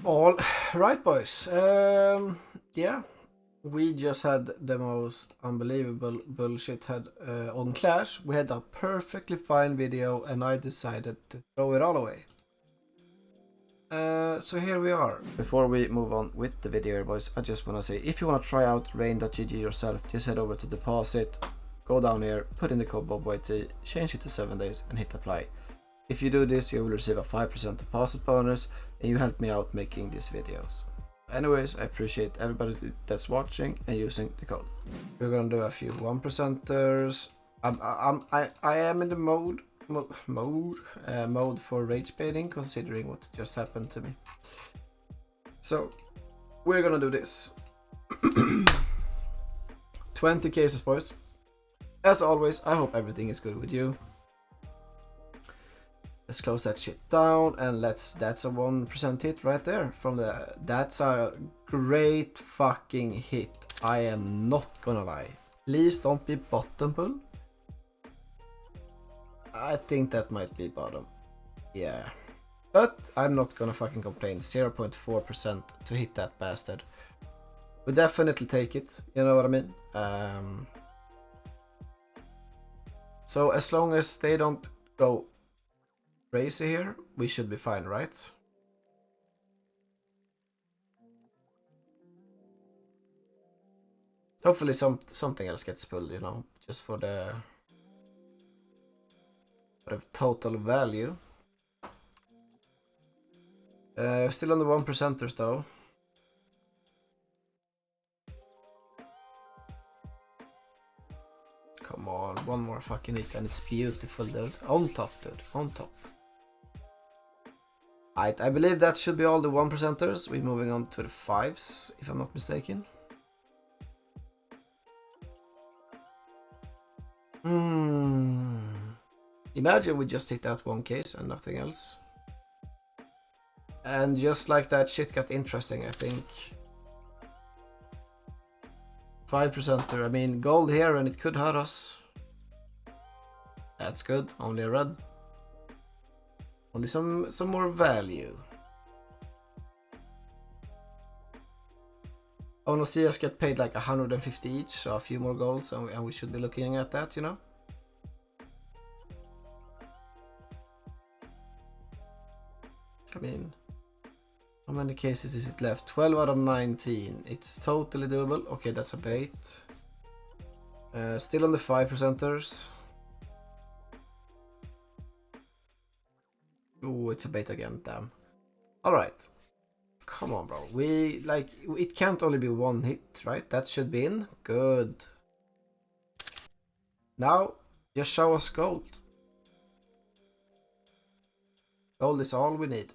All right, boys. Yeah, we just had the most unbelievable bullshit head on Clash. We had a perfectly fine video, and I decided to throw it all away. So here we are. Before we move on with the video, boys, I just want to say, if you want to try out rain.gg yourself, just head over to deposit, go down here, put in the code BobYT, change it to 7 days, and hit apply. If you do this, you will receive a 5% deposit bonus, and you help me out making these videos. Anyways, I appreciate everybody that's watching and using the code. We're gonna do a few 1%ers. I am in the mode for rage baiting, considering what just happened to me. So we're gonna do this. 20 cases, boys. As always, I hope everything is good with you. Let's close that shit down, and that's a 1% hit right there from that's a great fucking hit. I am not gonna lie. Please don't be bottom pull. I think that might be bottom. Yeah. But I'm not gonna fucking complain. 0.4% to hit that bastard. We definitely take it, you know what I mean? So as long as they don't go crazy here, we should be fine, right? Hopefully something else gets pulled, you know, just for the total value. Still on the 1%ers though. Come on, one more fucking hit and it's beautiful, dude. On top, dude, on top. I believe that should be all the 1%ers. We're moving on to the 5s, if I'm not mistaken. Imagine we just hit that one case and nothing else. And just like that, shit got interesting, I think. 5%er, I mean, gold here and it could hurt us. That's good, only a red. Only some more value. I wanna see us get paid like 150 each, so a few more golds, and we should be looking at that, you know? I mean, how many cases is it left? 12 out of 19. It's totally doable. Okay, that's a bait. Still on the 5%ers. Oh, it's a bait again, damn. Alright. Come on, bro. It can't only be one hit, right? That should be in. Good. Now, just show us gold. Gold is all we need.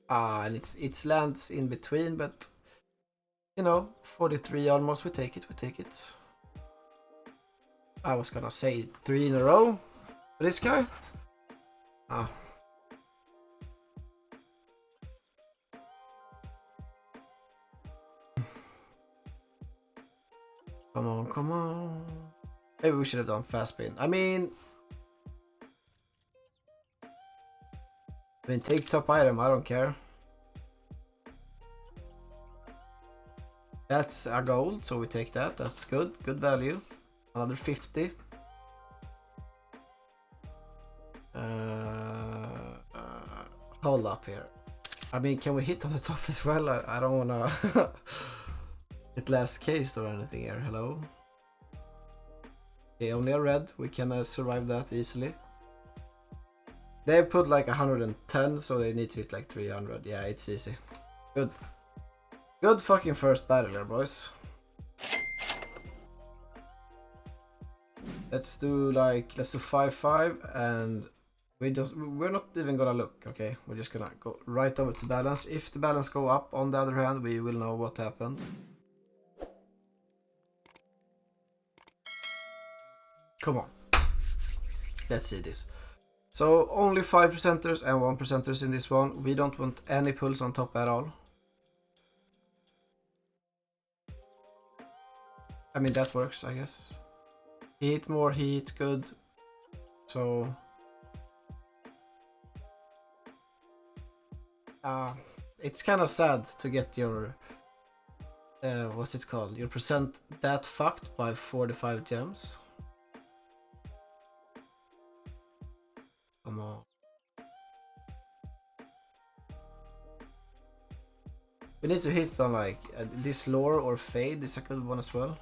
And it lands in between, but you know, 43 almost. We take it. I was gonna say 3 in a row for this guy. Ah. Come on. Maybe we should have done fast spin. I mean, take top item, I don't care. That's a gold, so we take that. That's good. Good value. Another 50. Hold up here. I mean, can we hit on the top as well? I don't wanna get last case or anything here. Hello? Okay, only a red. We can survive that easily. They put like 110, so they need to hit like 300. Yeah, it's easy. Good. Good fucking first battle here, boys. Let's do 5-5, and we're not even gonna look, okay? We're just gonna go right over to balance. If the balance go up, on the other hand, we will know what happened. Come on. Let's see this. So only 5%ers and 1%ers in this one. We don't want any pulls on top at all. I mean, that works, I guess. Heat, more heat, good. So it's kind of sad to get your what's it called? Your percent that fucked by 45 gems. Come on. We need to hit on like this lore or fade is a good one as well.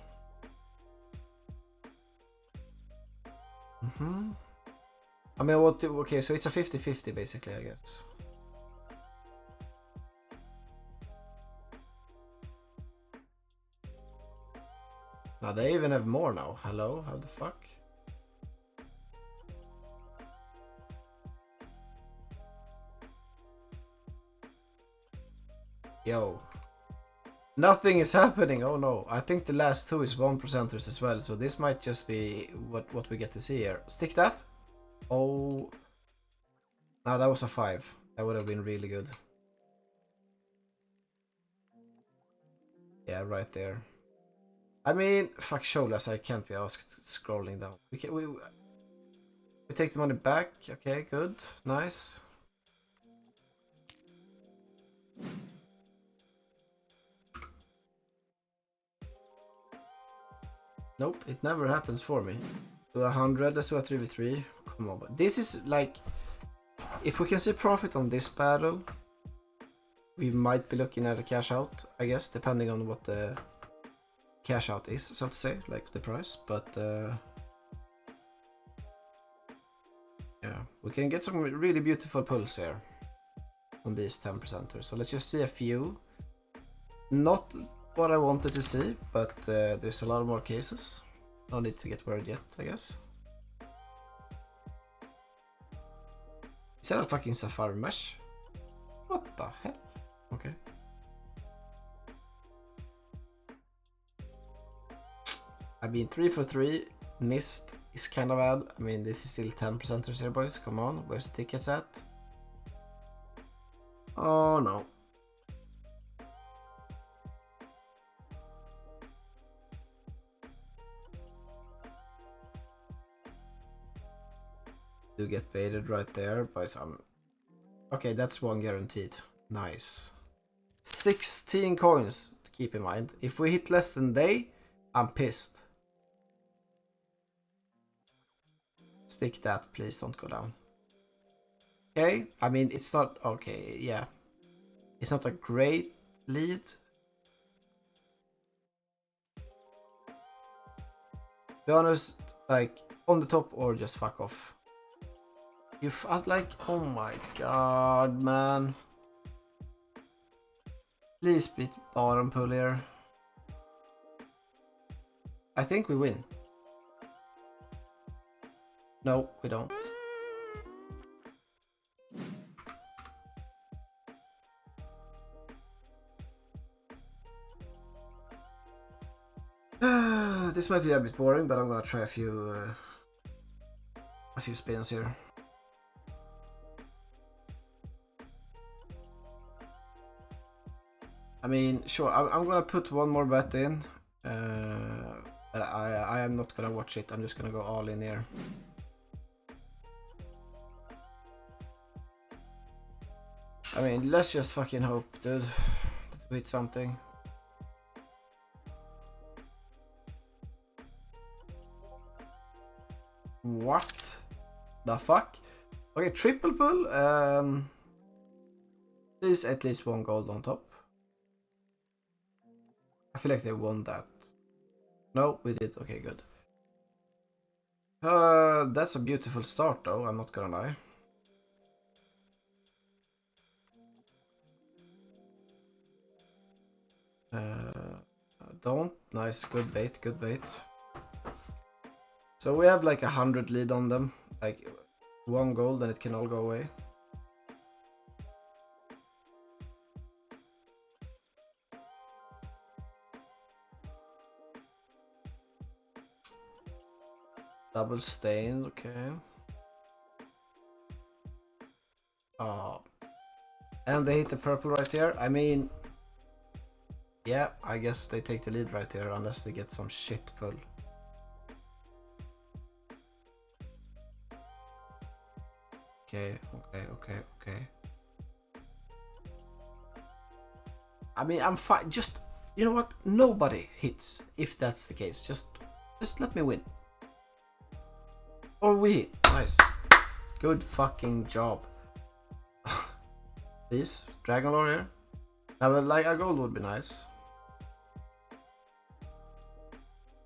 I mean, what do, okay, so it's a 50-50 basically, I guess. Now they even have more now. Hello, how the fuck? Yo. Nothing is happening. Oh no. I think the last two is 1%ers as well. So this might just be what we get to see here. Stick that. Oh. No, that was a 5. That would have been really good. Yeah, right there. I mean, fuck Sholas, I can't be asked scrolling down. We take the money back. Okay, good. Nice. Nope, it never happens for me. Do 100, let's do a 3v3. Come on, but this is like... If we can see profit on this battle, we might be looking at a cash out, I guess, depending on what the cash out is, so to say, like the price. But yeah, we can get some really beautiful pulls here on these 10%ers. So let's just see a few. Not what I wanted to see, but there's a lot more cases. No need to get worried yet, I guess. Is that a fucking Sapphire Mesh? What the hell? Okay. I mean, 3 for 3, missed is kind of bad. I mean, this is still 10%ers here, boys. Come on, where's the tickets at? Oh no. Do get baited right there, but okay, that's one guaranteed. Nice. 16 coins to keep in mind. If we hit less than they, I'm pissed. Stick that, please don't go down. Okay, I mean, it's not... Okay, yeah. It's not a great lead. Be honest, like, on the top or just fuck off. You felt like... Oh my god, man. Please beat bottom pull here. I think we win. No, we don't. This might be a bit boring, but I'm gonna try a few spins here. I mean, sure, I'm gonna put one more bet in. I am not gonna watch it. I'm just gonna go all in here. I mean, let's just fucking hope, dude, that we hit something. What the fuck? Okay, triple pull. There's at least one gold on top. I feel like they won that. No, we did. Okay, good. That's a beautiful start, though. I'm not gonna lie. Don't. Nice. Good bait. Good bait. So we have like 100 lead on them. Like one gold and it can all go away. Double stained, okay. And they hit the purple right here. I mean, yeah, I guess they take the lead right here unless they get some shit pull. Okay. I mean, I'm fine. Just, you know what? Nobody hits if that's the case. Just let me win. Or we hit. Nice. Good fucking job. Please, Dragon Lord here. Now, but like a gold would be nice.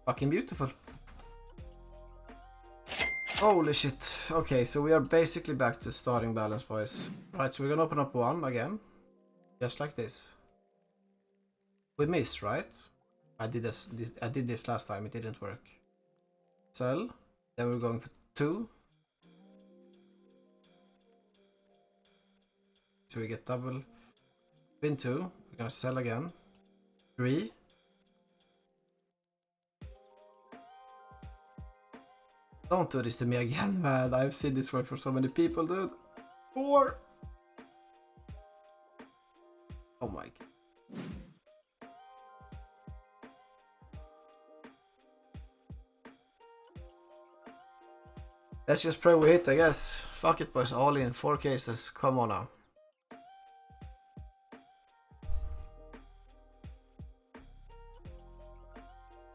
Fucking beautiful. Holy shit. Okay, so we are basically back to starting balance, boys. Right, so we're gonna open up one again. Just like this. We missed, right? I did this last time, it didn't work. Sell. Then we're going for 2. So we get double. Win 2. We're gonna sell again. 3. Don't do this to me again, man. I've seen this work for so many people, dude. 4. Oh my god. Let's just pray we hit, I guess. Fuck it, boys. All in. 4 cases. Come on now.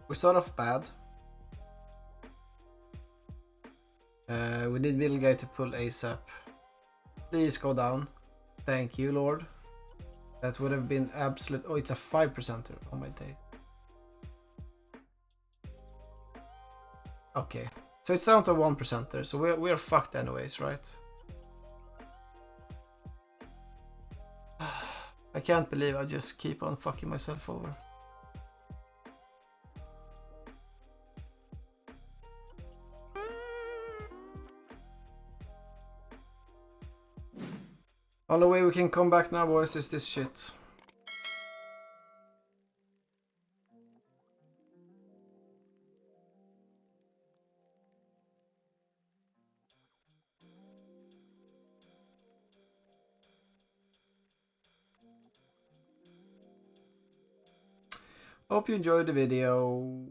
We start off bad. We need middle guy to pull ASAP. Please go down. Thank you, Lord. That would have been absolute. Oh, it's a 5%er. Oh my days. Okay. So it's down to 1%er. So we're fucked anyways, right? I can't believe I just keep on fucking myself over. Only way we can come back now, boys, is this shit. Hope you enjoyed the video.